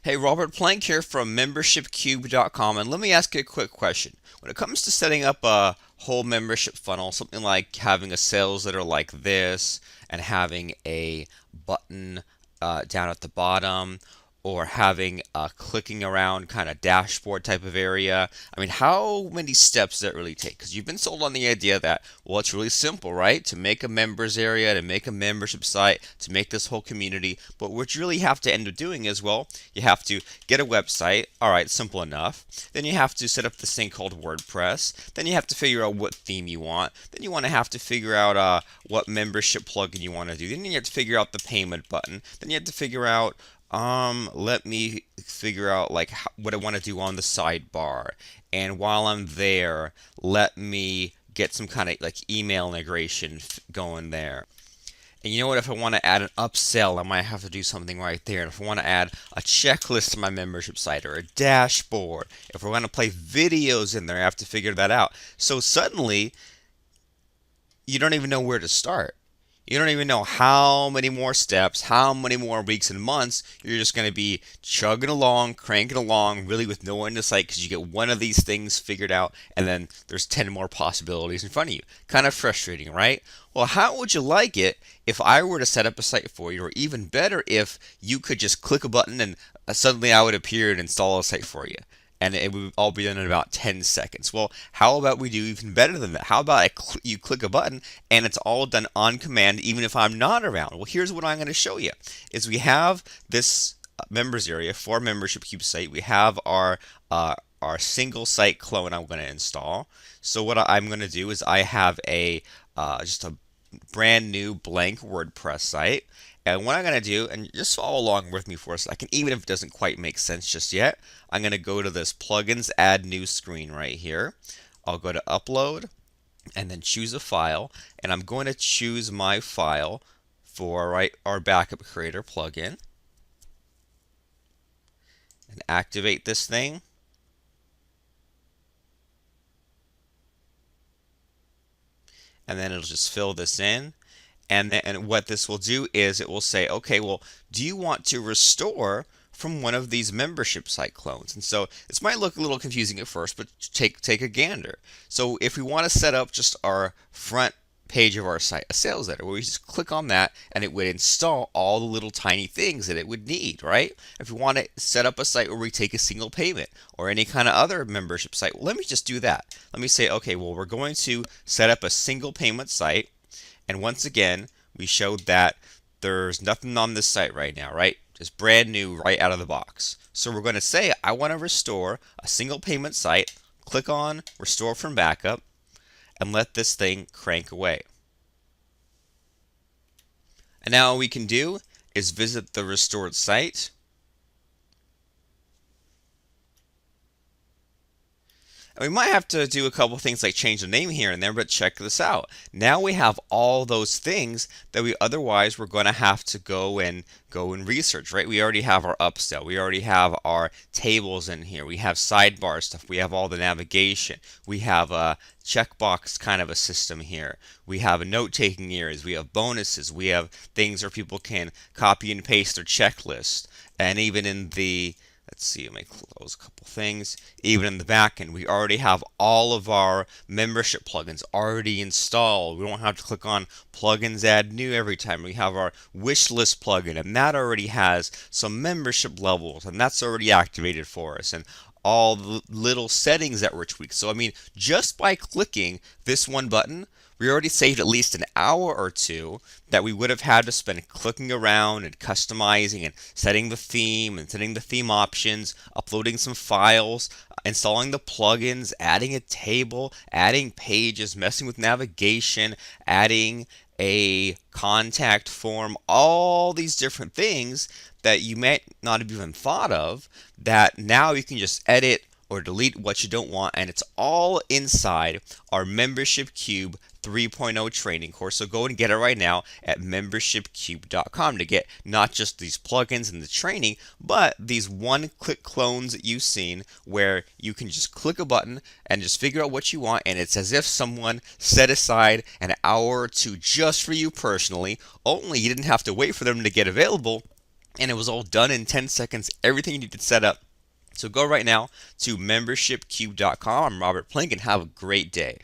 Hey, Robert Plank here from membershipcube.com, and let me ask you a quick question. When it comes to setting up a whole membership funnel, something like having a sales letter like this and having a button down at the bottom, or having a clicking around kind of dashboard type of area. I mean, how many steps does that really take? Because you've been sold on the idea that, well, it's really simple, right? To make a members area, to make a membership site, to make this whole community. But what you really have to end up doing is, well, you have to get a website. All right, simple enough. Then you have to set up this thing called WordPress. Then you have to figure out what theme you want. Then you want to have to figure out what membership plugin you want to do. Then you have to figure out the payment button. Then you have to figure out let me figure out like what I want to do on the sidebar. And while I'm there, let me get some kind of like email integration going there. And you know what? If I want to add an upsell, I might have to do something right there. And if I want to add a checklist to my membership site or a dashboard, if we're going to play videos in there, I have to figure that out. So suddenly, you don't even know where to start. You don't even know how many more steps, how many more weeks and months. You're just going to be chugging along, cranking along, really with no end in sight because you get one of these things figured out and then there's 10 more possibilities in front of you. Kind of frustrating, right? Well, how would you like it if I were to set up a site for you, or even better, if you could just click a button and suddenly I would appear and install a site for you? And it would all be done in about 10 seconds. Well, how about we do even better than that? How about you click a button and it's all done on command even if I'm not around? Well, here's what I'm going to show you. Is we have this members area for membership cube site. We have our single site clone I'm going to install. So what I'm going to do is I have a just a brand new blank WordPress site. And what I'm going to do, and just follow along with me for a second, even if it doesn't quite make sense just yet, I'm going to go to this plugins add new screen right here. I'll go to upload and then choose a file, and I'm going to choose my file for our backup creator plugin and activate this thing. And then it'll just fill this in. And what this will do is it will say, okay, well, do you want to restore from one of these membership site clones? And so this might look a little confusing at first, but take a gander. So if we want to set up just our front page of our site, a sales letter, where we just click on that and it would install all the little tiny things that it would need, right? If we want to set up a site where we take a single payment or any kind of other membership site, well, let me just do that. Let me say, okay, well, we're going to set up a single payment site. And once again, we showed that there's nothing on this site right now, right? Just brand new right out of the box. So we're going to say, I want to restore a single payment site. Click on Restore from Backup and let this thing crank away. And now what we can do is visit the restored site. And we might have to do a couple things like change the name here and there, but check this out. Now we have all those things that we otherwise were going to have to go and research, right? We already have our upsell. We already have our tables in here. We have sidebar stuff. We have all the navigation. We have a checkbox kind of a system here. We have a note-taking areas. We have bonuses. We have things where people can copy and paste their checklist. And even in the let's see, let me close a couple things. Even in the back end, we already have all of our membership plugins already installed. We don't have to click on plugins add new every time. We have our Wishlist plugin, and that already has some membership levels, and that's already activated for us. And all the little settings that were tweaked. So I mean, just by clicking this one button, we already saved at least an hour or two that we would have had to spend clicking around and customizing and setting the theme and setting the theme options, uploading some files, installing the plugins, adding a table, adding pages, messing with navigation, adding a contact form, all these different things that you might not have even thought of, that now you can just edit or delete what you don't want, and it's all inside our Membership Cube 3.0 training course. So go and get it right now at membershipcube.com to get not just these plugins and the training, but these one-click clones that you've seen where you can just click a button and just figure out what you want, and it's as if someone set aside an hour or two just for you personally, only you didn't have to wait for them to get available. and it was all done in 10 seconds, everything you need to set up. So go right now to membershipcube.com. I'm Robert Plink, and have a great day.